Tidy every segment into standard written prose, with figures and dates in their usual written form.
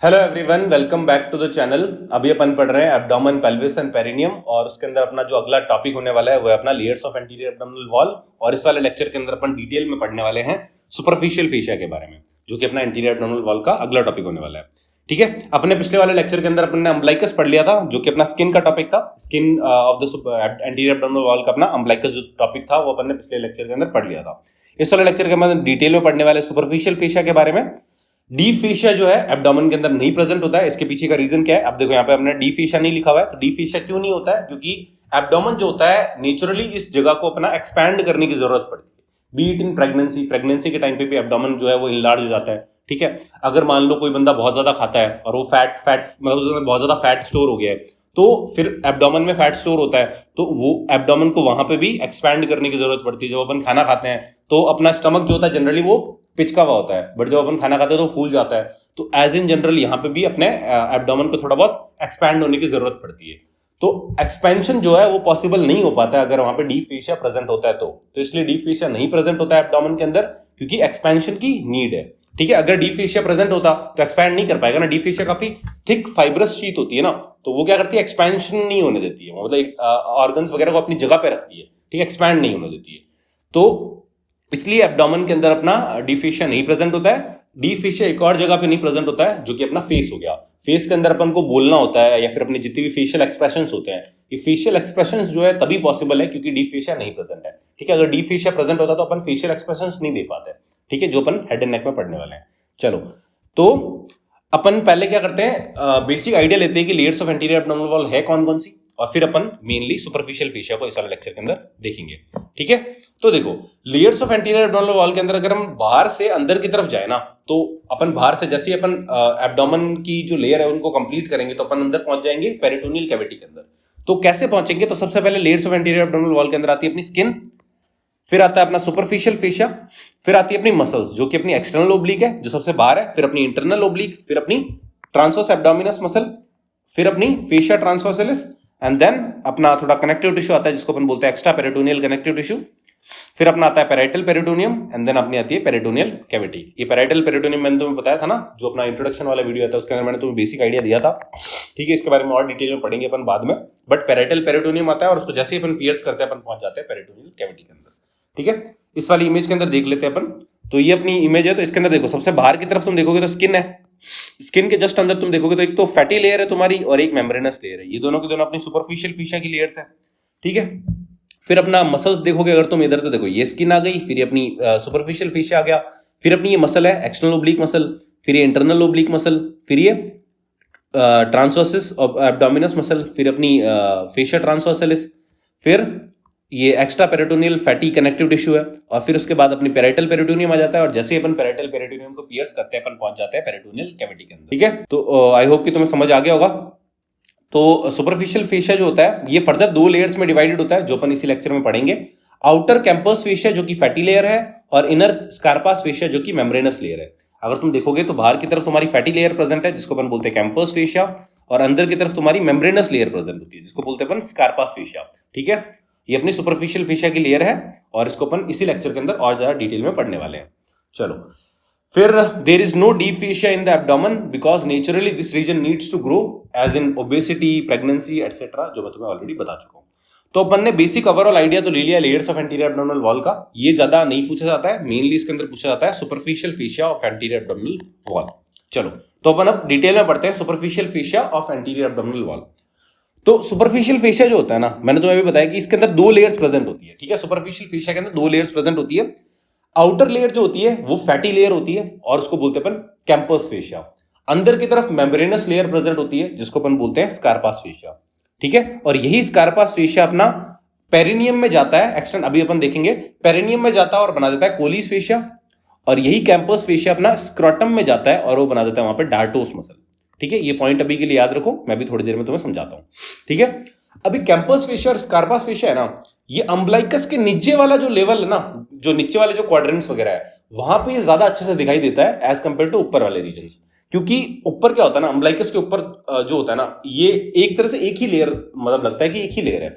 Hello everyone, welcome back to the channel. अभी अपन पढ़ रहे हैं एब्डोमेन, पेल्विस एंड पेरिनियम और उसके अंदर अपना जो अगला टॉपिक होने वाला है वो है अपना layers of anterior abdominal wall. और इस वाले लेक्चर के अंदर अपन डिटेल में पढ़ने वाले हैं सुपरफिशियल फेशिया के बारे में, जो कि अपना एंटीरियर एब्डोमिनल वॉल का अगला टॉपिक होने वाला है। ठीक है, अपने पिछले वाले लेक्चर के अंदर अपन ने अम्ब्लाइकस पढ़ लिया था, जो कि अपना स्किन का टॉपिक था। Skin of the anterior abdominal wall का अपना अम्ब्लाइकस जो टॉपिक था वो अपन ने पिछले लेक्चर के अंदर पढ़ लिया था। इस वाले लेक्चर के अंदर डिटेल में पढ़ने वाले सुपरफिशियल फेशिया के बारे में। डीप फेशिया जो है एब्डोमेन के अंदर नहीं प्रेजेंट होता है। इसके पीछे का रीजन क्या है? अब देखो यहाँ पे हमने डीप फेशिया नहीं लिखा हुआ है, तो डीप फेशिया क्यों नहीं होता है? क्योंकि एब्डोमेन जो होता है नेचुरली इस जगह को अपना एक्सपैंड करने की जरूरत पड़ती है। बीट इन प्रेगनेंसी के टाइम पे भी एब्डोमेन जो है वो इनलार्ज हो जाता है। ठीक है, अगर मान लो कोई बंदा बहुत ज्यादा खाता है और वो फैट मतलब उसमें बहुत ज्यादा फैट स्टोर हो गया है, तो फिर एब्डोमेन में फैट स्टोर होता है, तो वो एब्डोमेन को वहां पे भी एक्सपैंड करने की जरूरत पड़ती है। जब अपन खाना खाते हैं तो अपना स्टमक जो होता है जनरली वो पिचका हुआ होता है, बट जब अपन खाना खाते हैं तो फूल जाता है। तो एज इन जनरल यहाँ पे भी अपने एब्डोमेन को थोड़ा बहुत एक्सपैंड होने की जरूरत पड़ती है। तो एक्सपेंशन जो है वो पॉसिबल नहीं हो पाता है अगर वहां पे डीप फेशिया प्रेजेंट होता है तो इसलिए डीप फेशिया नहीं प्रेजेंट होता है एब्डोमेन के अंदर, क्योंकि एक्सपेंशन की नीड है। ठीक है, अगर डीप फेशिया प्रेजेंट होता तो एक्सपैंड नहीं कर पाएगा ना। डीप फेशिया काफी थिक फाइब्रस शीट होती है ना, तो वो क्या करती है? एक्सपेंशन नहीं होने देती है, मतलब ऑर्गन्स वगैरह को अपनी जगह पे रखती है। ठीक है, एक्सपैंड नहीं होने देती है। तो इसलिए एब्डोमेन के अंदर अपना डीप फेशिया नहीं प्रेजेंट होता है। डीप फेशिया एक और जगह पे नहीं प्रेजेंट होता है, जो कि अपना फेस हो गया। फेस के अंदर अपन को बोलना होता है या फिर अपने जितने भी फेशियल एक्सप्रेशंस होते हैं, ये फेशियल एक्सप्रेशंस जो है तभी पॉसिबल है क्योंकि डीप फेशिया नहीं प्रेजेंट है। ठीक है, अगर डीप फेशिया प्रेजेंट होता तो अपन फेशियल एक्सप्रेशंस नहीं दे पाते। ठीक है, जो अपन हेड एंड नेक में पढ़ने वाले हैं। चलो, तो अपन पहले क्या करते हैं, बेसिक आइडिया लेते हैं कि layers of anterior abdominal wall है कौन कौन सी, और फिर अपन मेनली सुपरफिशियल फेशिया को इस वाले लेक्चर के अंदर देखेंगे। ठीक है, तो देखो layers of anterior abdominal wall के अंदर अगर हम बाहर से अंदर की तरफ जाए ना, तो अपन बाहर से जैसे अपन एब्डोमेन की जो लेयर है उनको कंप्लीट करेंगे तो अपन अंदर पहुंच जाएंगे पेरिटोनियल कैविटी के अंदर। तो कैसे पहुंचेंगे? तो सबसे पहले layers of anterior abdominal wall के अंदर आती है अपनी स्किन, फिर आता है अपना सुपरफिशियल फेशिया, फिर आती है अपनी मसल्स जो कि अपनी एक्सटर्नल ओब्लिक है जो सबसे बाहर है, फिर अपनी इंटरनल ओब्लिक, फिर अपनी ट्रांसवर्स एब्डोमिनस मसल, फिर अपनी फेशिया ट्रांसवर्सलिस, एंड देन अपना थोड़ा कनेक्टिव टिश्यू आता है जिसको अपन बोलते हैं एक्स्ट्रा पेरिटोनियल कनेक्टिव टिश्यू, फिर अपना आता है पेराइटल पेरिटोनियम, एंड देन अपनी आती है पेरिटोनियल कैविटी। ये पेराइटल पेरिटोनियम मैंने तुम्हें बताया था ना, जो अपना इंट्रोडक्शन वाला वीडियो था उसके अंदर मैंने तुम्हें बेसिक आइडिया दिया था। ठीक है, इसके बारे में और डिटेल में पढ़ेंगे अपन बाद में, बट पेराइटल पेरिटोनियम आता है और उसको जैसे ही अपन पियर्स करते हैं अपन पहुंच जाते हैं पेरिटोनियल कैविटी के अंदर। ठीक है, इस वाली इमेज के अंदर देख लेते हैं अपन। तो ये अपनी इमेज है, तो इसके अंदर देखो सबसे बाहर की तरफ तुम देखोगे तो स्किन है। स्किन के जस्ट अंदर तुम देखोगे तो एक तो फैटी लेयर है तुम्हारी और एक मेम्ब्रेनस लेयर है। ये दोनों के दोनों अपनी सुपरफिशियल फेशिया की लेयर्स है। ठीक है, फिर अपना मसल्स देखोगे अगर तुम इधर, तो देखो ये स्किन आ गई, फिर ये अपनी सुपरफिशियल फेशिया आ गया, फिर अपनी ये मसल है एक्सटर्नल ओब्लिक मसल, फिर ये इंटरनल ओब्लिक मसल, फिर ये ट्रांसवर्सिस एब्डोमिनस मसल, फिर अपनी फेशिया ट्रांसवर्सलिस, फिर ये extra peritoneal fatty connective tissue है, और फिर उसके बाद अपनी पेराइटल पेरिटोनियम आ जाता है, और जैसे ही अपन पेराइटल पेरिटोनियम को पियर्स करते हैं अपन पहुंच जाते हैं पेरिटोनियल कैविटी के अंदर। ठीक है, तो आई होप कि तुम्हें समझ आ गया होगा। तो सुपरफिशियल फेशिया जो होता है ये फर्दर दो लेयर्स में डिवाइडेड होता है जो अपन इसी लेक्चर में पढ़ेंगे। आउटर कैंपस फेशिया जो कि फैटी लेयर है, और इनर स्कार्पास फेशिया जो कि मेम्ब्रेनस लेयर है। अगर तुम देखोगे तो बाहर की तरफ तुम्हारी फैटी लेयर प्रेजेंट है जिसको अपन बोलते हैं कैंपस फेशिया, और अंदर की तरफ तुम्हारी मेम्ब्रेनस लेयर प्रेजेंट होती है जिसको बोलते हैं अपन स्कार्पास फेशिया। ठीक है, ये अपनी सुपरफिशियल फेशिया की लेयर है और इसको अपन इसी लेक्चर के अंदर और ज्यादा डिटेल में पढ़ने वाले हैं। चलो, फिर there is no deep fascia in the abdomen because naturally this region needs to grow as in obesity, pregnancy et cetera, जो मैं तुम्हें ऑलरेडी बता चुका हूं। तो अपन ने बेसिक ओवरऑल आइडिया तो ले लिया layers of anterior abdominal wall का। ये ज्यादा नहीं पूछा जाता है, मेनली इसके अंदर पूछा जाता है superficial fascia of anterior abdominal wall. चलो, तो अपन अब डिटेल में पढ़ते हैं superficial fascia of anterior abdominal wall. तो सुपरफिशियल फेशिया जो होता है ना, मैंने तुम्हें भी बताया कि इसके अंदर दो लेयर्स प्रेजेंट होती है। ठीक है, सुपरफिशियल फेशिया के अंदर दो लेयर्स प्रेजेंट होती है। आउटर लेयर जो होती है वो फैटी लेयर होती है और उसको बोलते हैं अपन कैंपस फेशिया। अंदर की तरफ मेम्ब्रेनस लेयर प्रेजेंट होती है जिसको अपन बोलते हैं स्कार्पास फेशिया। ठीक है, और यही स्कार्पास फेशिया अपना पेरिनियम में जाता है, एक्सटेंड अभी अपन देखेंगे, पेरिनियम में जाता है और बना देता है कोलिस फेशिया, और यही कैंपस फेशिया अपना स्क्रॉटम में जाता है और वो बना देता है वहां पर डार्टोस मसल। ठीक है, ये पॉइंट अभी के लिए याद रखो, मैं भी थोड़ी देर में तुम्हें समझाता हूं। ठीक है, अभी कैंपस फेशिया और स्कार्पास फेशिया है ना, ये अम्ब्लाइकस के नीचे वाला जो लेवल है ना, जो नीचे वाले जो क्वाड्रेंट्स वगैरह है वहां पे ये ज्यादा अच्छे से दिखाई देता है एज कंपेयर टू ऊपर वाले रीजन्स। क्योंकि ऊपर क्या होता है ना, अम्ब्लाइकस के ऊपर जो होता है ना, ये एक तरह से एक ही लेयर, मतलब लगता है कि एक ही लेयर है,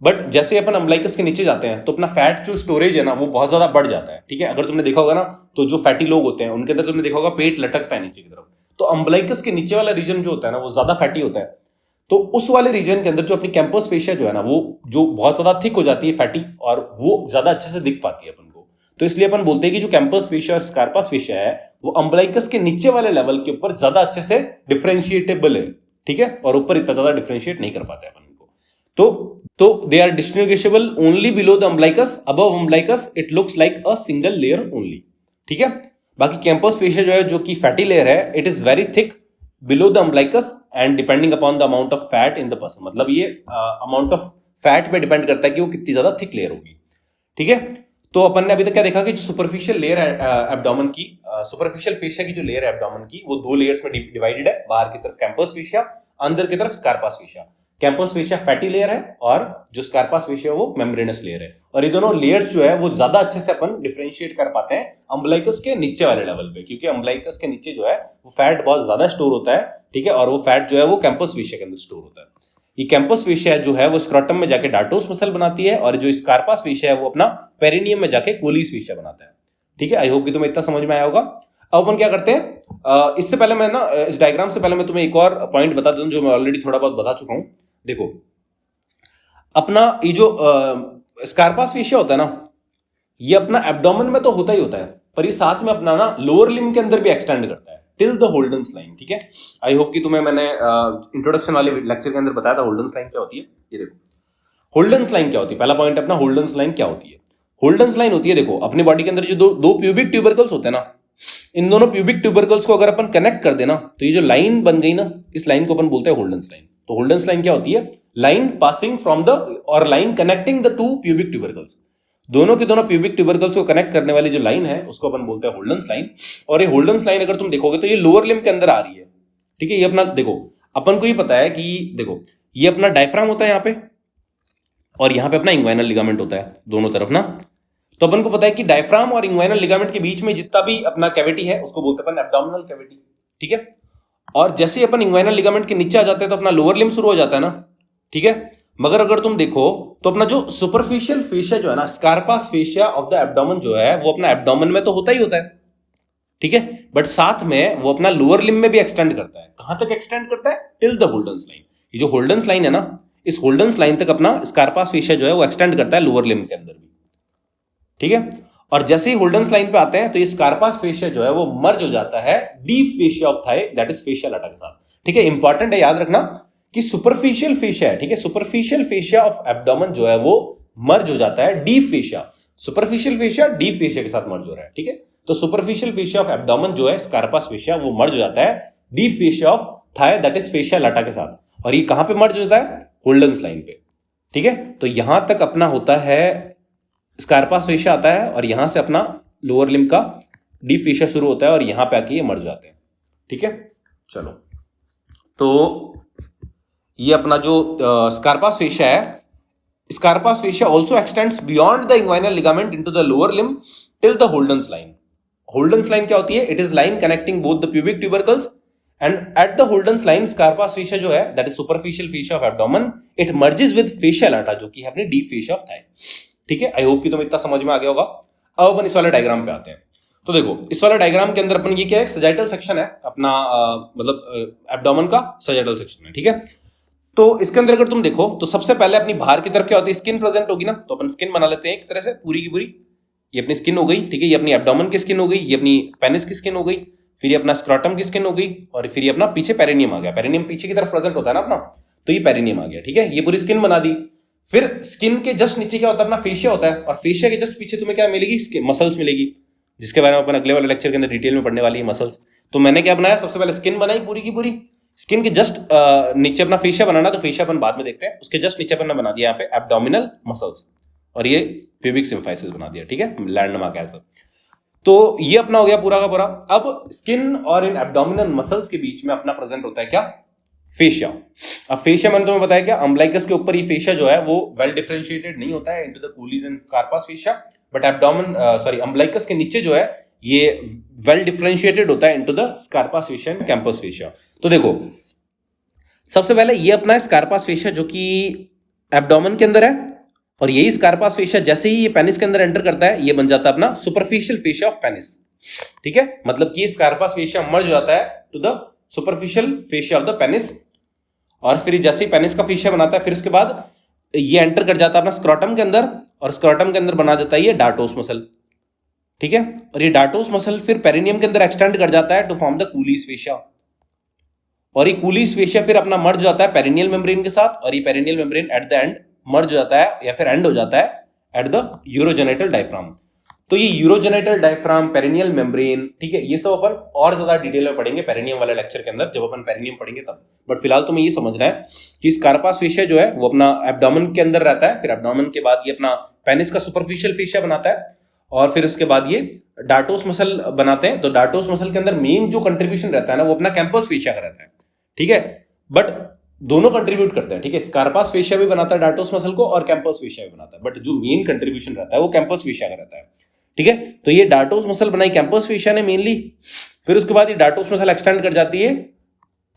बट जैसे अपन अम्ब्लाइकस के नीचे जाते हैं तो अपना फैट जो स्टोरेज है ना वो बहुत ज्यादा बढ़ जाता है। ठीक है, अगर तुमने देखा होगा ना, तो जो फैटी लोग होते हैं उनके अंदर तुमने देखा होगा पेट लटकता है नीचे की तरफ, तो अम्बलाइकस के नीचे वाला रीजन जो होता है ना वो ज्यादा फैटी होता है, तो उस वाले रीजन के अंदर जो अपनी कैंपस फेशिया जो है ना वो जो बहुत ज्यादा थिक हो जाती है फैटी, और वो ज्यादा अच्छे से दिख पाती है अपन को। तो इसलिए अपन बोलते हैं कि जो कैंपस फेशिया और स्कार्पस फेशिया है वो अम्बलाइकस के नीचे वाले लेवल के ऊपर ज्यादा अच्छे से डिफरेंशिएटेबल है, ठीक है, और ऊपर इतना ज्यादा डिफरेंशिएट नहीं कर पाते अपन को। तो they are distinguishable only below the umbilicus, above umbilicus it looks like a single layer only, ठीक है। बाकी कैंपस फेशिया जो है जो कि फैटी लेयर है, it is very thick below the umbilicus and depending upon the amount of fat in the person, मतलब ये अमाउंट ऑफ फैट पे डिपेंड करता है कि वो कितनी ज्यादा थिक लेयर होगी, ठीक है। तो अपन ने अभी तक क्या देखा कि जो सुपरफिशियल लेयर है एब्डोमेन की, सुपरफिशियल फेशिया की जो लेयर है एब्डोमेन की, वो दो लेयर्स में डिवाइडेड है, बाहर की तरफ कैंपस फेशिया, अंदर की तरफ Scarpa's fascia. Camper's fascia fatty layer है और जो स्कार्पस फेशिया वो मेम्ब्रेनस लेयर है, और ये दोनों लेयर्स जो है वो ज्यादा अच्छे से अपन डिफरेंशिएट कर पाते हैं अम्बलाइकस के नीचे वाले लेवल पे, क्योंकि अम्बलाइकस के नीचे जो है वो फैट बहुत ज्यादा स्टोर होता है, ठीक है, और वो फैट जो है वो कैंपस फेशिया के अंदर स्टोर होता है। ये कैंपस फेशिया जो है वो स्क्रोटम में जाके डार्टोस मसल बनाती है, और जो स्कार्पस फेशिया है वो अपना पेरिनियम में जाके कोलिस फेशिया बनाता है, ठीक है। आई होप कि तुम्हें इतना समझ में आया होगा। अब अपन क्या करते हैं, इससे पहले मैं ना इस डायग्राम से पहले मैं तुम्हें एक और पॉइंट बता दूं जो मैं ऑलरेडी थोड़ा बहुत बता चुका हूं। देखो अपना ये जो स्कार्पस फेशिया होता है ना, ये अपना एब्डोमेन में तो होता ही होता है, पर ये साथ में अपना ना लोअर लिम्ब के अंदर भी एक्सटेंड करता है टिल द होल्डन्स लाइन, ठीक है। आई होप कि तुम्हें मैंने इंट्रोडक्शन वाले लेक्चर के अंदर बताया था होल्डन्स लाइन क्या होती है। ये देखो होल्डन्स लाइन क्या होती है, पहला पॉइंट अपना होल्डन्स लाइन क्या होती है। होल्डन्स लाइन होती है, देखो अपनी बॉडी के अंदर जो दो प्यूबिक ट्यूबरकल्स होते हैं ना, इन दोनों प्यूबिक ट्यूबरकल्स को अगर अपन कनेक्ट कर देना तो ये जो लाइन बन गई ना, इस लाइन को अपन बोलते हैं होल्डन्स लाइन। तो होल्डन्स लाइन क्या होती है, लाइन पासिंग फ्रॉम द और line connecting the two pubic tubercles, दोनों के दोनों प्यूबिक ट्यूबरकल्स को कनेक्ट करने वाली जो लाइन है उसको अपन बोलते हैं होल्डन्स लाइन। और ये होल्डन्स लाइन अगर तुम देखोगे तो ये लोअर लिम्ब के अंदर आ रही है, ठीक है। ये अपना देखो अपन को ये पता है कि देखो ये अपना डायफ्राम होता है यहाँ पे, और यहाँ पे अपना इंग्वाइनल लिगामेंट होता है दोनों तरफ ना। तो अपन को पता है कि डायफ्राम और इंग्वाइनल लिगामेंट के बीच में जितना भी अपना कैविटी है उसको बोलते हैं अपन एब्डोमिनल कैविटी, ठीक है। और जैसे ही अपन इंग्वाइनल लिगामेंट के नीचे आ जाते हैं तो अपना लोअर लिम्ब शुरू हो जाता है ना, ठीक है। मगर अगर तुम देखो तो अपना जो सुपरफिशियल फेशिया जो है ना, स्कार्पस फेशिया ऑफ द एब्डोमेन जो है वो अपना एब्डोमेन में तो होता ही होता है, ठीक है, बट साथ में वो अपना लोअर लिम्ब में भी एक्सटेंड करता है। कहां तक एक्सटेंड करता है, टिल द होल्डन्स लाइन। ये जो होल्डन्स लाइन है ना, इस होल्डन्स लाइन तक अपना स्कार्पस फेशिया जो है वो एक्सटेंड करता है लोअर लिम्ब के अंदर भी, ठीक है। और जैसे ही होल्डन्स लाइन पे आते हैं तो ये स्कार्पस फेशिया जो है वो मर्ज हो जाता है deep fascia of thigh, that is fascia lata के साथ, ठीक है। इंपॉर्टेंट है याद रखना कि सुपरफिशियल फेशिया है, ठीक है, सुपरफिशियल फेशिया ऑफ एब्डोमेन जो है वो मर्ज हो जाता है deep fascia, superficial fascia deep fascia के साथ मर्ज हो रहा है, ठीक है। तो सुपरफिशियल फेशिया ऑफ एब्डोमेन जो है स्कार्पस फेशिया वो मर्ज हो जाता है deep fascia of thigh, that is fascia lata के साथ। और ये कहां पे मर्ज होता है, होल्डन्स लाइन पे, ठीक है। तो यहां तक अपना होता है स्कार्पस फेशिया आता है, और यहां से अपना लोअर लिम्ब का डीप फेशिया शुरू होता है, और यहां पे आके ये मर जाते हैं, ठीक है। चलो तो ये अपना जो स्कार्पस फेशिया है, Scarpa's fascia also extends beyond the inguinal ligament into the lower limb till the Holden's line. Holden's line क्या होती है, it is line connecting both the pubic tubercles and at the Holden's line Scarpa's fascia जो है that is superficial fascia of abdomen, it merges with fascia lata जो कि है अपनी deep fascia of Thai, ठीक है। आई होप कि तुम्हें इतना समझ में आ गया होगा। अब अपन इस वाले डायग्राम पे आते हैं। तो देखो इस वाले डायग्राम के अंदर अपन ये क्या है, सजाइटल सेक्शन है अपना, मतलब एब्डोमेन का सजाइटल सेक्शन है, ठीक है। तो इसके अंदर अगर तुम देखो तो सबसे पहले अपनी बाहर की तरफ क्या होती है, स्किन प्रेजेंट होगी ना, तो अपन स्किन बना लेते हैं एक तरह से पूरी की पूरी। ये अपनी स्किन हो गई, ठीक है, ये अपनी एब्डोमेन की स्किन हो गई, ये अपनी पेनिस की स्किन हो गई, फिर ये अपना स्क्रोटम की स्किन हो गई, और फिर ये अपना पीछे पेरिनियम आ गया। पेरिनियम पीछे की तरफ प्रेजेंट होता है ना अपना, तो ये पेरिनियम आ गया, ठीक है। ये पूरी स्किन बना दी। फिर स्किन के जस्ट नीचे क्या होता है, अपना फेशिया होता है, और फेशिया के जस्ट पीछे तुम्हें क्या मिलेगी, मसल्स मिलेगी, जिसके बारे में अपन अगले वाले लेक्चर के अंदर डिटेल में पढ़ने वाली है मसल्स। तो मैंने क्या बनाया, सबसे पहले स्किन बनाई पूरी की पूरी, स्किन के जस्ट नीचे अपना फेशिया बनाना, तो फेशिया अपन बाद में देखते हैं। उसके जस्ट नीचे अपन बना दिया यहाँ पे एब्डोमिनल मसल्स, और ये प्यूबिक सिम्फाइसिस बना दिया, ठीक है, लैंडमार्क ऐसा। तो ये अपना हो गया पूरा का पूरा। अब स्किन और इन एब्डोमिनल मसल्स के बीच में अपना प्रेजेंट होता है क्या, फेशिया। अब फेशिया मैंने तुम्हें बताया क्या, अम्बलाइकस के ऊपर ये फेशिया जो है वो वेल डिफरेंशिएटेड नहीं होता है into the Colles and Scarpa's fascia, but umbilicus के नीचे जो है ये वेल डिफरेंशिएटेड होता है into the Scarpa's fascia and Camper's fascia. तो देखो सबसे पहले ये अपना स्कार्पस फेशिया जो कि एब्डोमेन के अंदर है, और यही स्कार्पस फेशिया जैसे ही ये पेनिस के अंदर एंटर करता है ये बन जाता है अपना सुपरफिशियल फेशिया ऑफ पेनिस। ठीक है, मतलब कि स्कारपास फेशिया मर्ज हो जाता है to the superficial fascia of the penis, और फिर जैसे ही पेनिस का फेशिया बनाता है फिर उसके बाद ये एंटर कर जाता है अपना स्क्रोटम के अंदर, और स्क्रोटम के अंदर बना देता है ये डार्टोस मसल। ठीक है, और ये डार्टोस मसल फिर पेरिनियम के अंदर एक्सटेंड कर जाता है to form the Colles fascia, और ये कूलीज फेशिया फिर अपना मर्ज जाता है पेरिनियल मेम्ब्रेन के साथ, और ये perineal membrane at the end merge हो जाता है या फिर एंड हो जाता है एट द यूरोजेनिटल डायफ्राम। तो ये यूरोजेनिटल डायफ्राम, पेरिनियल मेम्ब्रेन, ठीक है, ये सब अपन और ज्यादा डिटेल में पढ़ेंगे पेरिनियम वाले लेक्चर के अंदर, जब अपन पेरिनियम पढ़ेंगे तब। बट फिलहाल तुम्हें ये समझना है कि स्कारपास फेशिया जो है वो अपना एब्डोमेन के अंदर रहता है, फिर एब्डोमेन के बाद ये अपना पेनिस का सुपरफिशियल फेशिया बनाता है, और फिर उसके बाद ये डार्टोस मसल बनाते हैं। तो डार्टोस मसल के अंदर मेन जो कंट्रीब्यूशन रहता है ना वो अपना कैंपस फेशिया का रहता है। ठीक है, बट दोनों कंट्रीब्यूट करते हैं। ठीक है, स्कारपास फेशिया भी बनाता है डार्टोस मसल को और कैंपस फेशिया भी बनाता है, बट जो मेन कंट्रीब्यूशन रहता है वो कैंपस फेशिया का रहता है। ठीक है, तो ये डार्टोस मसल बनाई कैंपस फेशिया ने मेनली, फिर उसके बाद ये डार्टोस मसल एक्सटेंड कर जाती है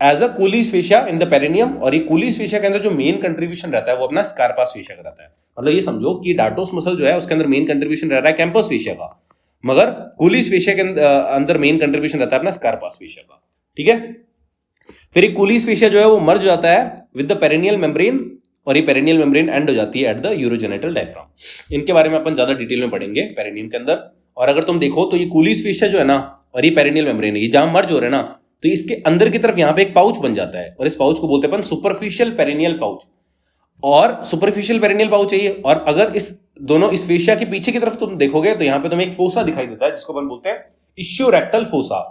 as a Colles fascia in the perineum, और ये कूलीज फेशिया के अंदर जो मेन कंट्रीब्यूशन रहता है वो अपना स्कारपास फेशिया का रहता है। मतलब ये समझो कि डार्टोस मसल जो है उसके अंदर मेन कंट्रीब्यूशन रह रहा है कैंपस फेशिया का, मगर कूलीज फेशिया के अंदर मेन कंट्रीब्यूशन रहता है अपना स्कारपास फेशिया का। ठीक है, फिर एक कूलीज फेशिया जो है वो मर्ज जाता है विद द पेरिनियल मेम्ब्रेन, और ये पेरिनियल मेम्ब्रेन एंड हो जाती है एट द यूरोजेनिटल डायफ्राम। इनके बारे में अपन ज्यादा डिटेल में पढ़ेंगे पेरिनियम के अंदर। और अगर तुम देखो तो ये कूलीज फेशिया जो है ना और ये पेरिनियल मेम्ब्रेन, ये जहां मर्ज हो रहे हैं ना, तो इसके अंदर की तरफ यहाँ पे एक पाउच बन जाता है, और इस पाउच को बोलते हैं अपन सुपरफिशियल पेरिनियल पाउच, और सुपरफिशियल पेरिनियल पाउच चाहिए। और अगर इस दोनों इस फेशिया के पीछे की तरफ तुम देखोगे तो यहाँ पे तुम्हें एक फोसा दिखाई देता है जिसको अपन बोलते हैं इश्योरेक्टल फोसा।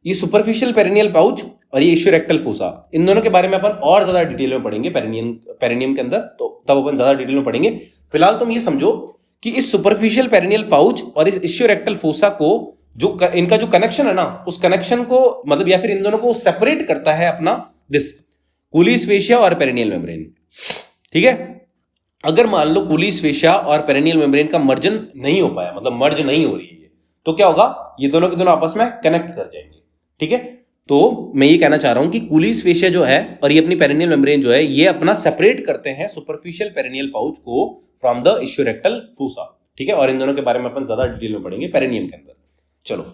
ये सुपरफिशियल पेरिनियल पाउच और ये इश्योरेक्टल फोसा, इन दोनों के बारे में अपन और ज्यादा डिटेल में पढ़ेंगे पेरिनियम के अंदर, तो तब अपन ज्यादा डिटेल में पढ़ेंगे। फिलहाल तुम ये समझो कि इस सुपरफिशियल पेरिनियल पाउच और इस इश्योरेक्टल फोसा को जो इनका जो कनेक्शन है ना, उस कनेक्शन को मतलब या फिर इन दोनों को सेपरेट करता है अपना दिस कूलीज फेशिया और पेरिनियल मेम्ब्रेन। ठीक है, अगर मान लो कूलीज फेशिया और पेरिनियल मेम्ब्रेन का मर्जन नहीं हो पाया, मतलब मर्ज नहीं हो रही है, तो क्या होगा, ये दोनों के दोनों आपस में कनेक्ट कर जाएंगे। ठीक है, तो मैं ये कहना चाह रहा हूं कि कूलीज फेशिया जो है और ये अपनी पेरिनियल मेम्ब्रेन जो है ये अपना सेपरेट करते हैं सुपरफिशियल पेरिनियल पाउच को फ्रॉम द इश्योरेक्टल फोसा। ठीक है, और इन दोनों के बारे में अपन ज्यादा डिटेल में पढ़ेंगे पेरिनियम के अंदर। चलो,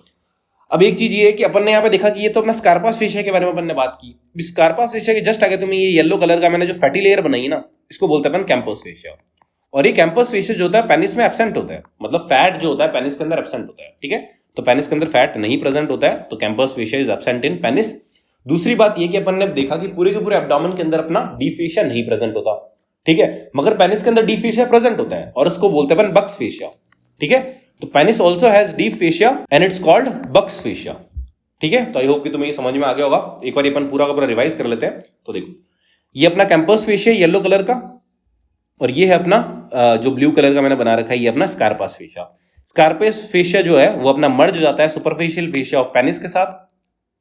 अब एक चीज ये है कि अपन ने यहाँ पे देखा कि ये तो अपना स्कारपास फेशिया के बारे में अपन ने बात की। स्कारपास फेशिया के जस्ट आगे तुम्हें ये येलो कलर का मैंने जो फैटी लेयर बनाई है ना, इसको बोलते हैं अपन कैंपस फेशिया। और ये कैंपस फेशिया जो होता है पेनिस में एब्सेंट होता है, मतलब फैट जो होता है पेनिस के अंदर एब्सेंट होता है। ठीक है, तो पेनिस के अंदर फैट नहीं प्रेजेंट होता है, तो campus fascia is absent in penis. दूसरी बात ये कि अपन ने देखा कि पूरे के पूरे एब्डोमेन के अंदर अपना डी फेशिया नहीं प्रेजेंट होता। ठीक है, मगर पेनिस के अंदर डी फेशिया प्रेजेंट होता है और उसको बोलते हैं अपन बक्स फेशिया। ठीक है, तो penis also has deep fascia and it's called Buck's fascia. ठीक है, तो आई होप कि तुम्हें ये समझ में आ गया होगा। एक बार अपन पूरा का पूरा रिवाइज कर लेते हैं। तो देखो, ये अपना कैंपस फेशिया येलो कलर का, और ये है अपना जो ब्लू कलर का मैंने बना रखा है ये अपना स्कारपास फेशिया। स्कारपास फेशिया जो है वो अपना मर्ज हो जाता है सुपरफिशियल फेशिया ऑफ पेनिस के साथ।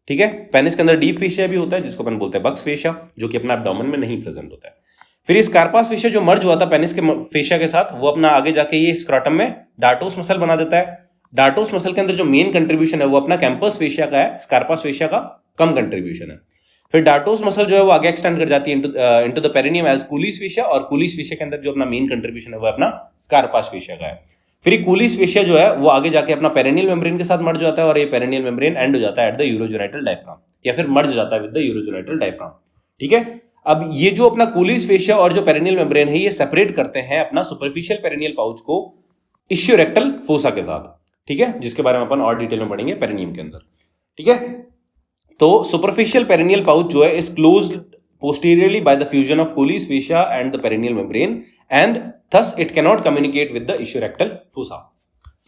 ठीक है, पेनिस के अंदर डीप फेशिया भी होता है जिसको अपन बोलते हैं बक्स फेशिया, जो कि अपना एब्डोमेन में नहीं प्रेजेंट होता है। फिर ये स्कारपास फेशिया जो मर्ज हुआ था पेनिस के फेशिया के साथ, वो अपना आगे जाके ये स्क्रोटम में डार्टोस मसल बना देता है। डार्टोस मसल के अंदर जो मेन कंट्रीब्यूशन है वो अपना कैंपस फेशिया का है, स्कारपास फेशिया का कम कंट्रीब्यूशन है। फिर डार्टोस मसल जो है वो आगे एक्सटेंड कर जाती है into the perineum as Colles fascia, और कूलीज फेशिया के अंदर जो अपना मेन कंट्रीब्यूशन है वो अपना स्कारपास फेशिया का है। फिर ये कूलीज फेशिया जो है वो आगे जाके अपना पेरिनियल मेम्ब्रेन के साथ मर्ज जाता है, और ये पेरिनियल मेम्ब्रेन एंड हो जाता है एट द यूरोजेनिटल डायफ्राम, या फिर मर्ज जाता है विद द यूरोजेनिटल डायफ्राम। ठीक है, अब ये जो अपना कूलीज फेशिया और जो पेरिनियल मेम्ब्रेन है ये सेपरेट करते हैं अपना सुपरफिशियल पेरिनियल पाउच को इश्योरेक्टल फोसा के साथ। ठीक है, जिसके बारे में अपन और डिटेल में पढ़ेंगे पेरिनियम के अंदर। ठीक है, तो सुपरफिशियल पेरिनियल पाउच जो है is closed posteriorly by the fusion of Cooley's fascia and the perineal membrane, and thus it cannot communicate with the ischiorectal fossa.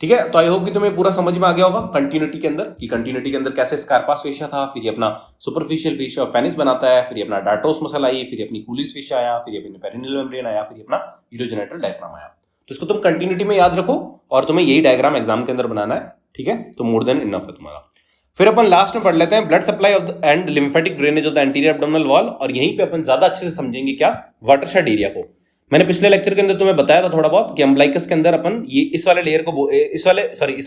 ठीक है, तो आई होप कि तुम्हें पूरा समझ में आ गया होगा कंटिन्यूटी के अंदर, कि कंटिन्यूटी के अंदर कैसे स्कारपास फेशिया था, फिर ये अपना सुपरफिशियल फेशिया ऑफ पेनिस बनाता है, फिर ये अपना डार्टोस मसल आई, फिर ये अपनी कूलीज फेशिया आया, फिर ये अपनी पेरिनियल मेम्ब्रेन आया, फिर ये अपना यूरोजेनिटल डायफ्राम आया। तो इसको तुम कंटिन्यूटी में याद रखो और तुम्हें यही डायग्राम एग्जाम के अंदर बनाना है। ठीक है, तो मोर देन इनफ है तुम्हारा। फिर अपन लास्ट में पढ़ लेते हैं blood supply of the end lymphatic drainage of the anterior abdominal wall, और यहीं पे अपन ज्यादा अच्छे से समझेंगे क्या, वाटरशेड एरिया को। मैंने पिछले लेक्चर के अंदर तुम्हें बताया था थोड़ा बहुत कि अम्बलाइकस के अंदर अपन ये इस वाले लेयर को इस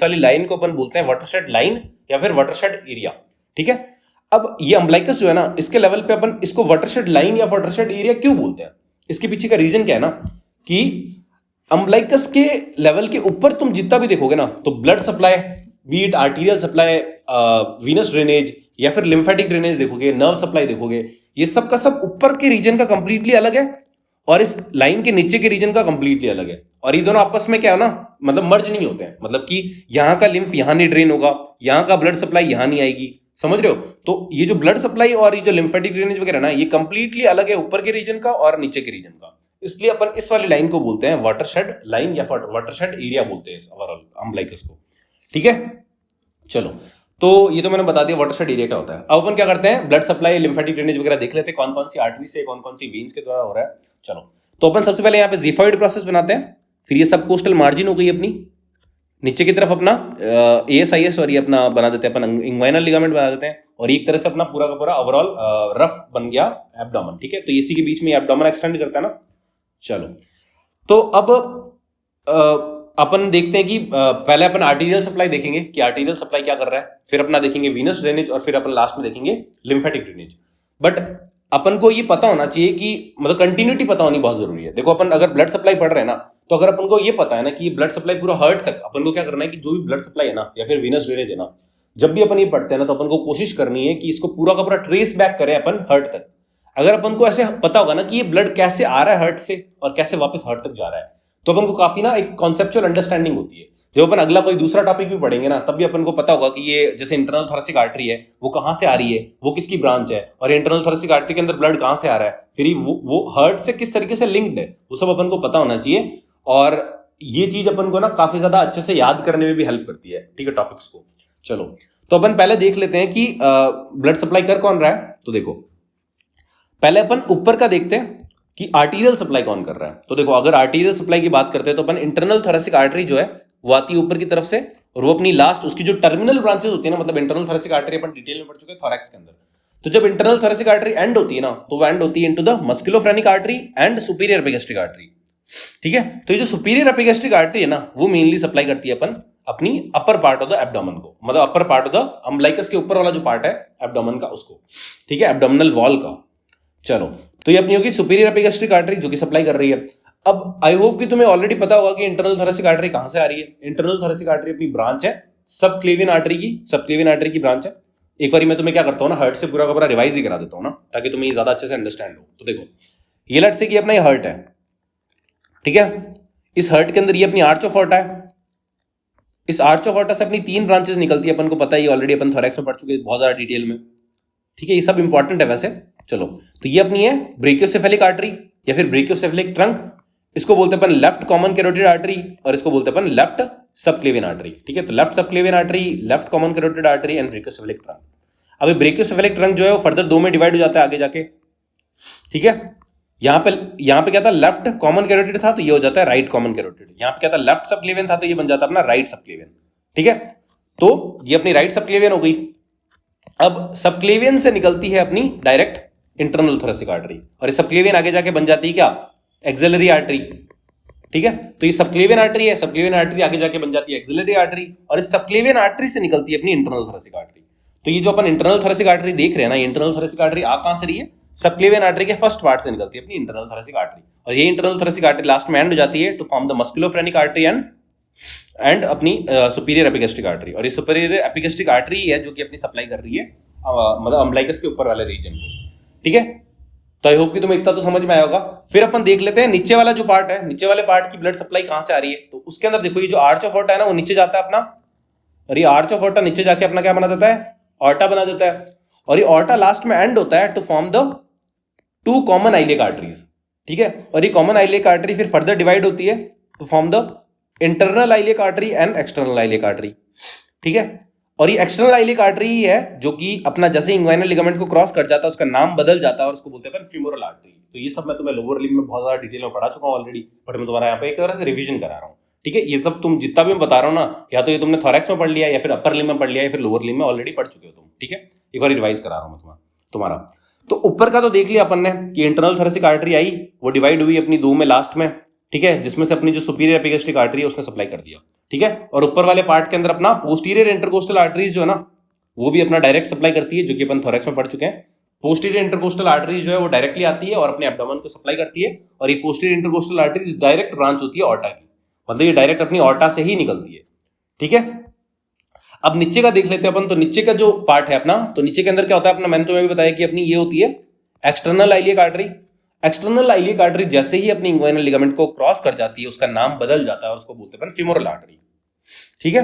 वाली लाइन को अपन बोलते हैं वाटरशेड लाइन या फिर वाटरशेड एरिया। ठीक है, अब ये अम्बलाइकस जो है ना, इसके लेवल पे अपन इसको वाटरशेड लाइन या वाटरशेड एरिया क्यों बोलते हैं, इसके पीछे का रीजन क्या है ना, कि अम्बलाइकस के लेवल के ऊपर तुम जितना भी देखोगे ना, तो blood supply B it arterial supply, Venus drainage या फिर लिम्फेटिक ड्रेनेज देखोगे, नर्व सप्लाई देखोगे, ये सब का सब ऊपर के रीजन का कंप्लीटली अलग है और इस लाइन के नीचे के रीजन का कंप्लीटली अलग है। और ये दोनों आपस में क्या है ना, मतलब मर्ज नहीं होते हैं, मतलब कि यहाँ का लिम्फ यहाँ नहीं ड्रेन होगा, यहाँ का ब्लड सप्लाई यहाँ नहीं आएगी, समझ रहे हो। तो ये जो ब्लड सप्लाई और ये जो लिम्फेटिक ड्रेनेज वगैरह ना, ये कंप्लीटली अलग है ऊपर के रीजन का और नीचे के रीजन का। इसलिए अपन इस वाली लाइन को बोलते हैं वाटरशेड लाइन या वाटरशेड एरिया बोलते हैं ओवरऑल अम्बलाइकस को, ठीक है। चलो, तो ये तो मैंने बता दिया वाटरशेड एरिया क्या होता है। अब अपन क्या करते हैं, ब्लड सप्लाई, लिम्फेटिक ड्रेनेज वगैरह देख लेते हैं, कौन कौन सी आर्टरी से, कौन कौन सी वेन्स के द्वारा हो रहा है। चलो, तो अपन सबसे पहले यहाँ पे ज़िफॉइड प्रोसेस बनाते हैं, फिर ये सब कोस्टल मार्जिन हो गई अपनी, नीचे की तरफ अपना ASIS और ये अपना बना देते हैं अपन इंग्वाइनल लिगामेंट बना देते हैं, और एक तरह से अपना पूरा का पूरा ओवरऑल रफ बन गया एब्डोमेन, ठीक है। तो इसी के बीच में एब्डोमेन एक्सटेंड करता है ना। चलो, तो अब अपन देखते हैं कि पहले अपन आर्टीरियल सप्लाई देखेंगे कि आर्टीरियल सप्लाई क्या कर रहा है, फिर अपना देखेंगे वीनस ड्रेनेज और फिर अपन लास्ट में देखेंगे लिम्फेटिक ड्रेनेज। बट अपन को ये पता होना चाहिए कि मतलब कंटिन्यूटी पता होनी बहुत जरूरी है। देखो, अपन अगर ब्लड सप्लाई पढ़ रहे हैं ना, तो अगर अपन को ये पता है ना कि ब्लड सप्लाई पूरा हार्ट तक, अपन को क्या करना है कि जो भी ब्लड सप्लाई है ना या फिर वीनस ड्रेनेज है ना, जब भी अपन ये पढ़ते हैं ना, तो अपन को कोशिश करनी है कि इसको पूरा का पूरा ट्रेस बैक करें अपन हार्ट तक। अगर अपन को ऐसे पता होगा ना कि ये ब्लड कैसे आ रहा है हार्ट से और कैसे वापस हार्ट तक जा रहा है, तो अपन को काफी ना एक कॉन्सेप्चुअल अंडरस्टैंडिंग होती है। जब अपन अगला कोई दूसरा टॉपिक भी पढ़ेंगे ना, तब भी अपन को पता होगा कि ये जैसे इंटरनल थोरेसिक आर्टरी है, वो कहाँ से आ रही है, वो किसकी ब्रांच है, और इंटरनल थोरेसिक आर्टरी के अंदर ब्लड कहाँ से आ रहा है, फिर वो हार्ट से किस तरीके से लिंक्ड है, वो सब अपन को पता होना चाहिए। और ये चीज अपन को ना काफी ज्यादा अच्छे से याद करने में भी हेल्प करती है, ठीक है, टॉपिक्स को। चलो, तो अपन पहले देख लेते हैं कि ब्लड सप्लाई कर कौन रहा है। तो देखो, पहले अपन ऊपर का देखते हैं कि आर्टीरियल सप्लाई कौन कर रहा है। तो देखो, अगर आर्टीरियल सप्लाई की बात करते हैं तो अपन इंटरनल थोरेसिक आर्टरी जो है वो आती है ऊपर की तरफ से, और वो अपनी लास्ट उसकी जो टर्मिनल ब्रांचेस होती है ना, मतलब इंटरनल थोरेसिक आर्टरी अपन डिटेल में पढ़ चुके हैं थोरैक्स के अंदर। तो जब इंटरनल थोरेसिक आर्टरी एंड होती है ना, तो वो एंड होती है into the musculophrenic artery and superior epigastric artery, ठीक है। तो ये जो सुपीरियर एपिगैस्ट्रिक आर्टरी है ना, वो मेनली सप्लाई करती है अपन अपनी upper part of the abdomen को, मतलब upper part of the umbilicus के ऊपर वाला जो पार्ट है एब्डोमेन का, उसको, ठीक है, एब्डोमिनल वॉल का। चलो, तो ये अपनी होगी सुपीरियर एपिगैस्ट्रिक आर्टरी जो कि सप्लाई कर रही है। अब आई होप कि तुम्हें ऑलरेडी पता होगा कि इंटरनल थोरेसिक आर्टरी कहां से आ रही है। इंटरनल थोरेसिक आर्टरी अपनी ब्रांच है सबक्लेवियन आर्टरी की, सबक्लेवियन आर्टरी की ब्रांच है। एक बार मैं तुम्हें क्या करता हूँ ना, हार्ट से पूरा का पूरा रिवाइज ही करा देता हूँ ना, ताकि तुम्हें ज्यादा अच्छे से अंडरस्टैंड हो। तो देखो, ये लेट्स से कि अपना ये हार्ट है, ठीक है। इस हार्ट के अंदर ये अपनी आर्च ऑफ ऑर्टा है। इस आर्च ऑफ ऑर्टा से अपनी 3 ब्रांचेस निकलती है, अपन को पता है, ऑलरेडी अपन थोरैक्स में पढ़ चुके हैं बहुत ज्यादा डिटेल में, ठीक है। ये सब इंपॉर्टेंट है वैसे। चलो, तो ये अपनी है ब्रेकियोसेफेलिक आर्टरी या फिर ब्रेकियोसेफेलिक ट्रंक, इसको बोलते हैं अपन लेफ्ट कॉमन कैरोटिड आर्टरी, और इसको बोलते हैं अपन लेफ्ट सबक्लेवियन आर्टरी, ठीक है। तो left subclavian artery, left common carotid artery and brachiocephalic trunk. अब ब्रेकियोसेफेलिक ट्रंक जो है वो फर्दर 2 में डिवाइड हो जाता है आगे जाके, ठीक है। यहाँ पे क्या था, लेफ्ट कॉमन कैरोटिड था, तो ये हो जाता है राइट कॉमन कैरोटिड। यहाँ पे क्या था, लेफ्ट सबक्लेवियन था, तो ये बन जाता है अपना राइट सबक्लेवियन, ठीक है। तो ये अपनी राइट सबक्लेवियन हो गई। अब सबक्लेवियन से निकलती है अपनी डायरेक्ट इंटरनल थोरेसिक आर्टरी, और इस सबक्लेवियन आगे जाके बन जाती है क्या, एक्सिलरी आर्टरी, ठीक है। तो ये सबक्लेवियन आर्टरी है, सबक्लेवियन आर्टरी आगे जाके बन जाती है एक्सिलरी आर्टरी, और इस सबक्लेवियन आर्टरी से निकलती है अपनी इंटरनल थोरेसिक आर्टरी। तो ये जो अपन इंटरनल थोरेसिक आर्टरी देख रहे हैं ना, ये इंटरनल थोरेसिक आर्टरी आ कहां से रही है, सबक्लेवियन आर्टरी के फर्स्ट पार्ट से निकलती है अपनी इंटरनल थोरेसिक आर्टरी, और ये इंटरनल थोरेसिक आर्टरी लास्ट में एंड हो जाती है to form the musculophrenic artery and अपनी सुपीरियर एपिगैस्ट्रिक आर्टरी। और ये सुपीरियर एपिगैस्ट्रिक आर्टरी है जो कि अपनी सप्लाई कर रही है मतलब अम्बलाइकस के ऊपर वाले रीजन को, ठीक है। तो आई होप कि तुम्हें इतना तो समझ में आया होगा। फिर अपन देख लेते हैं नीचे वाला जो पार्ट है, नीचे वाले पार्ट की ब्लड सप्लाई कहां से आ रही है। तो उसके अंदर देखो, ये जो आर्च ऑफ ऑर्टा है ना, वो नीचे जाता है अपना, और ये आर्च ऑफ ऑर्टा नीचे जाके अपना क्या बना देता है, ऑर्टा बना देता है, और ये ऑर्टा लास्ट में एंड होता है to form the 2 common iliac arteries, ठीक है। और ये कॉमन आइलिक आर्टरी फिर फर्दर डिवाइड होती है to form the internal iliac artery and external iliac artery, ठीक है। और ये एक्सटर्नल आइलिक आर्टरी ही है जो कि अपना जैसे इंग्वाइनल लिगामेंट को क्रॉस कर जाता है, उसका नाम बदल जाता है और उसको बोलते हैं फीमोरल आर्टरी। तो ये सब मैं तुम्हें लोअर लिम्ब में बहुत ज्यादा डिटेल में पढ़ा चुका हूं ऑलरेडी, बट मैं तुम्हारा यहाँ पे एक तरह से रिवीजन करा रहा हूँ, ठीक है। ये सब तुम जितना भी मैं बता रहा हूँ ना, या तो ये तुमने थोरैक्स में पढ़ लिया, या फिर अपर लिम्ब में पढ़ लिया, या फिर लोअर लिम्ब में ऑलरेडी पढ़ चुके हो तुम, ठीक है। एक बार रिवाइज करा रहा हूँ मैं तुम्हारा। तो ऊपर का तो देख लिया अपन ने कि इंटरनल थोरेसिक आर्टरी आई, वो डिवाइड हुई अपनी 2 में लास्ट में, ठीक है, जिसमें से अपनी जो सुपीरियर एपिगैस्ट्रिक आर्टरी है उसने सप्लाई कर दिया, ठीक है। और ऊपर वाले पार्ट के अंदर अपना पोस्टीरियर इंटरकोस्टल आर्टरीज जो है ना, वो भी अपना डायरेक्ट सप्लाई करती है, जो कि अपन थोरैक्स में पढ़ चुके हैं। पोस्टीरियर इंटरकोस्टल आर्टरीज जो है वो डायरेक्टली आती है और अपने एब्डोमेन को सप्लाई करती है, और ये posterior intercostal arteries direct branch होती है ऑर्टा की, मतलब ये डायरेक्ट अपनी ऑर्टा से ही निकलती है, ठीक है। अब नीचे का देख लेते हैं अपन। तो नीचे का जो पार्ट है अपना, तो नीचे के अंदर क्या होता है अपना, मैंने तुम्हें भी बताया कि अपनी ये होती है external iliac artery. External iliac artery जैसे ही अपनी इंग्वाइनल लिगामेंट को क्रॉस कर जाती है उसका नाम बदल जाता है और उसको बोलते हैं अपन फीमोरल आर्टरी। ठीक है,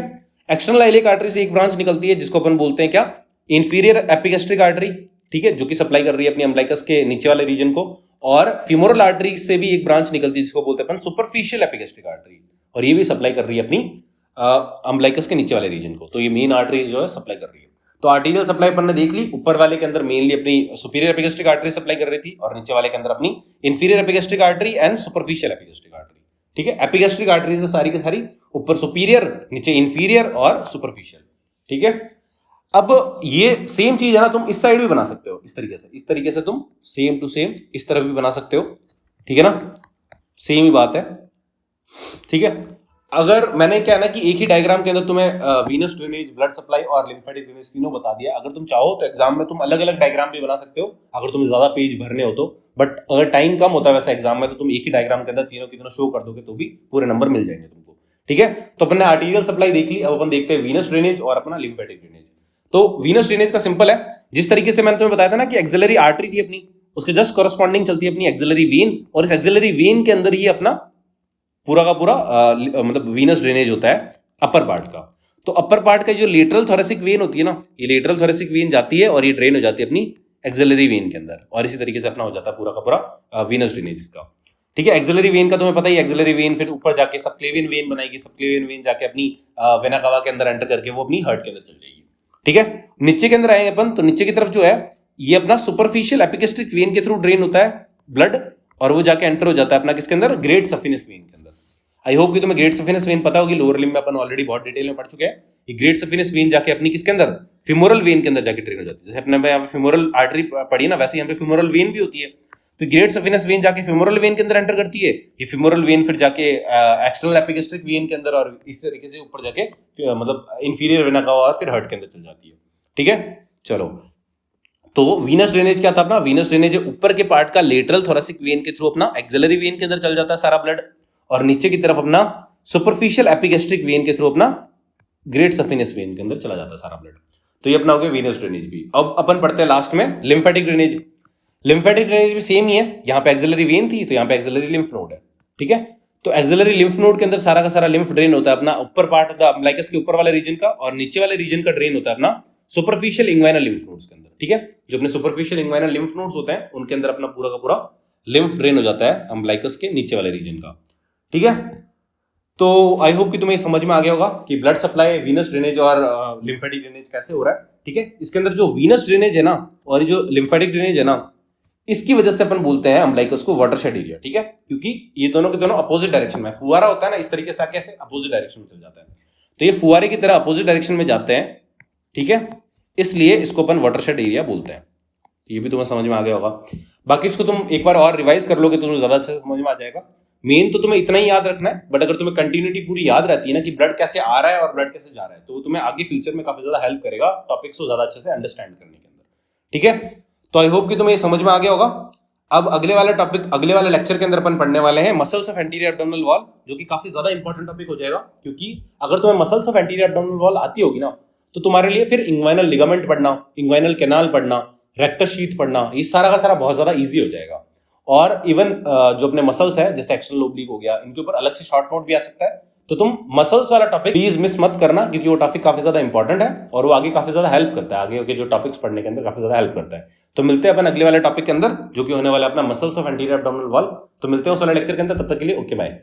एक्सटर्नल इलियक आर्टरी से एक ब्रांच निकलती है जिसको अपन बोलते हैं क्या, इंफीरियर एपिगैस्ट्रिक आर्टरी। ठीक है, जो कि सप्लाई कर रही है अपनी अम्बलाइकस के नीचे वाले रीजन को। और फीमोरल आर्टरी से भी एक ब्रांच निकलती है जिसको बोलते हैं अपन सुपरफिशियल एपिगैस्ट्रिक आर्टरी, और ये भी सप्लाई कर रही है अपनी अम्बलाइकस के नीचे वाले रीजन को। तो ये मेन आर्टरीज जो है सप्लाई कर रही है। तो आर्टीरियल सप्लाई अपन ने देख ली, ऊपर वाले के अंदर मेनली अपनी सुपीरियर एपिगैस्ट्रिक आर्टरी सप्लाई कर रही थी, और नीचे वाले के अंदर अपनी inferior epigastric artery and superficial epigastric artery. ठीक है, एपिगैस्ट्रिक आर्टरीज सारी की सारी ऊपर सुपीरियर, नीचे इंफीरियर और सुपरफिशियल। ठीक है, अब ये सेम चीज है ना, तुम इस साइड भी बना सकते हो, इस तरीके से तुम सेम टू सेम इस तरफ भी बना सकते हो। ठीक है ना, सेम ही बात है। ठीक है, अगर मैंने क्या है ना कि एक ही डायग्राम के अंदर तुम्हें वीनस ड्रेनेज, ब्लड सप्लाई और लिम्फेटिक ड्रेनेज तीनों बता दिया। अगर तुम चाहो तो एग्जाम में तुम अलग अलग डायग्राम भी बना सकते हो अगर तुम्हें ज्यादा पेज भरने हो तो, बट अगर टाइम कम होता है वैसे एग्जाम में तो तुम एक ही डायग्राम के अंदर तीनों की तीनों शो कर दोगे तो भी पूरे नंबर मिल जाएंगे तुमको। ठीक है, तो अपन ने आर्टीरियल सप्लाई देख ली, अब अपन देखते हैं वीनस ड्रेनेज और अपना लिम्फेटिक ड्रेनेज। तो वीनस ड्रेनेज का सिंपल है, जिस तरीके से मैंने तुम्हें बताया था ना कि एक्सिलरी आर्टरी थी अपनी, उसके जस्ट कॉरस्पॉन्डिंग चलती है अपनी एक्सिलरी वेन, और इस एक्सिलरी वेन के अंदर ये अपना पूरा का पूरा मतलब वीनस ड्रेनेज होता है अपर पार्ट का। तो अपर पार्ट का जो लेटरल थोरेसिक वेन होती है ना, ये लेटरल थोरेसिक वेन जाती है और ये ड्रेन हो जाती है अपनी एक्सिलरी वेन के अंदर, और इसी तरीके से अपना हो जाता है पूरा का पूरा वीनस ड्रेनेज इसका। ठीक है, एक्सिलरी वेन का तुम्हें पता ही, एक्सिलरी वेन फिर ऊपर जाके सबक्लेवियन वेन बनाएगी, सबक्लेवियन वेन जाके अपनी वेना कावा के अंदर एंटर करके वो अपनी हार्ट के अंदर चल जाएगी। ठीक है, नीचे के अंदर आएंगे अपन, तो नीचे की तरफ जो है ये अपना सुपरफिशियल एपिगैस्ट्रिक वेन के थ्रू ड्रेन होता है ब्लड, और वो जाके एंटर हो जाता है अपना किसके अंदर, ग्रेट सफिनस वेन के अंदर। आई होप कि तुम्हें ग्रेट सफिनस वेन पता होगी, लोअर लिम्ब में अपन ऑलरेडी बहुत डिटेल में पढ़ चुके हैं। ये ग्रेट सफिनस वेन जाके अपनी किसके अंदर, फिमोरल वेन के अंदर जाके ड्रेन हो जाती है। जैसे अपने यहाँ पे फिमोरल आर्टरी पढ़ी ना, वैसे यहाँ पे फिमोरल वेन भी होती है। तो ग्रेट सफिनस वेन जाके फिमोरल वेन के अंदर एंटर करती है, ये फिमोरल वेन फिर जाके एक्सटर्नल एपिगैस्ट्रिक वेन के अंदर, और इस तरीके से ऊपर जाके मतलब इंफीरियर वेना कावा और फिर हार्ट के अंदर चल जाती है। ठीक है, चलो, तो वीनस ड्रेनेज क्या था अपना, वीनस ड्रेनेज ऊपर के पार्ट का लेटरल थोरेसिक वेन के थ्रू अपना एक्सिलरी वेन के अंदर चल जाता है सारा ब्लड, और नीचे की तरफ अपना सुपरफिशियल एपिगैस्ट्रिक वेन के थ्रू अपना ग्रेट सफिनस वेन के अंदर चला जाता है सारा ब्लड। तो ये अपना हो गया वीनस ड्रेनेज भी। अब अपन पढ़ते हैं लास्ट में लिम्फेटिक ड्रेनेज। लिम्फेटिक ड्रेनेज भी सेम ही है, यहाँ पे एक्सिलरी वेन थी तो यहाँ पे एक्सिलरी लिम्फ नोड है। ठीक है, तो एक्सिलरी लिम्फ नोड के अंदर सारा का सारा लिम्फ ड्रेन होता है अपना ऊपर पार्ट ऑफ द अम्बलाइकस के ऊपर वाले रीजन का, और नीचे वाले रीजन का ड्रेन होता है अपना सुपरफिशियल इंग्वाइनल लिम्फ नोड्स के अंदर। ठीक है, जो अपने सुपरफिशियल इंग्वाइनल लिम्फ नोड्स होते हैं उनके अंदर अपना पूरा का पूरा लिम्फ ड्रेन हो जाता है अम्बलाइकस के नीचे वाले रीजन का। ठीक है, तो आई होप कि तुम्हें समझ में आ गया होगा कि ब्लड सप्लाई, वीनस ड्रेनेज और लिम्फेटिक ड्रेनेज कैसे हो रहा है। ठीक है, इसके अंदर जो वीनस ड्रेनेज है ना और जो लिम्फेटिक ड्रेनेज है ना, इसकी वजह से अपन बोलते हैं अम्बलाइकस को वाटरशेड एरिया। ठीक है, क्योंकि ये दोनों के दोनों अपोजिट डायरेक्शन में, फुहारा होता है ना इस तरीके से आके ऐसे अपोजिट डायरेक्शन में चल जाता है, तो ये फुहारे की तरह अपोजिट डायरेक्शन में जाते हैं। ठीक है, इसलिए इसको अपन वाटरशेड एरिया बोलते हैं। ये भी तुम्हें समझ में आ गया होगा। बाकी इसको तुम एक बार और रिवाइज कर लोगे तो तुम्हें ज्यादा अच्छे से समझ में आ जाएगा। मेन तो तुम्हें इतना ही याद रखना है, बट अगर तुम्हें कंटिन्यूटी पूरी याद रहती है ना कि ब्लड कैसे आ रहा है और ब्लड कैसे जा रहा है, तो तुम्हें आगे फ्यूचर में काफी ज्यादा हेल्प करेगा टॉपिक्स को ज्यादा अच्छे से अंडरस्टैंड करने के अंदर। ठीक है, तो आई होप कि तुम्हें ये समझ में आ गया होगा। अब अगले वाला टॉपिक, अगले वाले लेक्चर के अंदर अपन पढ़ने वाले हैं muscles of anterior abdominal wall, जो कि काफी ज्यादा इंपॉर्टेंट टॉपिक हो जाएगा, क्योंकि अगर तुम्हें muscles of anterior abdominal wall आती होगी ना तो तुम्हारे लिए फिर इंग्वाइनल लिगामेंट पढ़ना, इंग्वाइनल कैनाल पढ़ना, रेक्टस शीथ पढ़ना, ये सारा का सारा बहुत ज्यादा इजी हो जाएगा। और इवन जो अपने मसल्स है जैसे एक्सटर्नल ओब्लिक हो गया, इनके ऊपर अलग से शॉर्ट नोट भी आ सकता है। तो तुम मसल्स वाला टॉपिक प्लीज मिस मत करना, क्योंकि वो टॉपिक काफी ज्यादा इंपॉर्टेंट है और वो आगे काफी ज्यादा हेल्प करता है, आगे के जो टॉपिक्स पढ़ने के अंदर काफी ज्यादा हेल्प करता है। तो मिलते हैं अपन अगले वाले टॉपिक के अंदर, जो कि होने वाला अपना muscles of anterior abdominal wall. तो मिलते हैं उस वाले लेक्चर के अंदर, तब तक के लिए ओके बाय।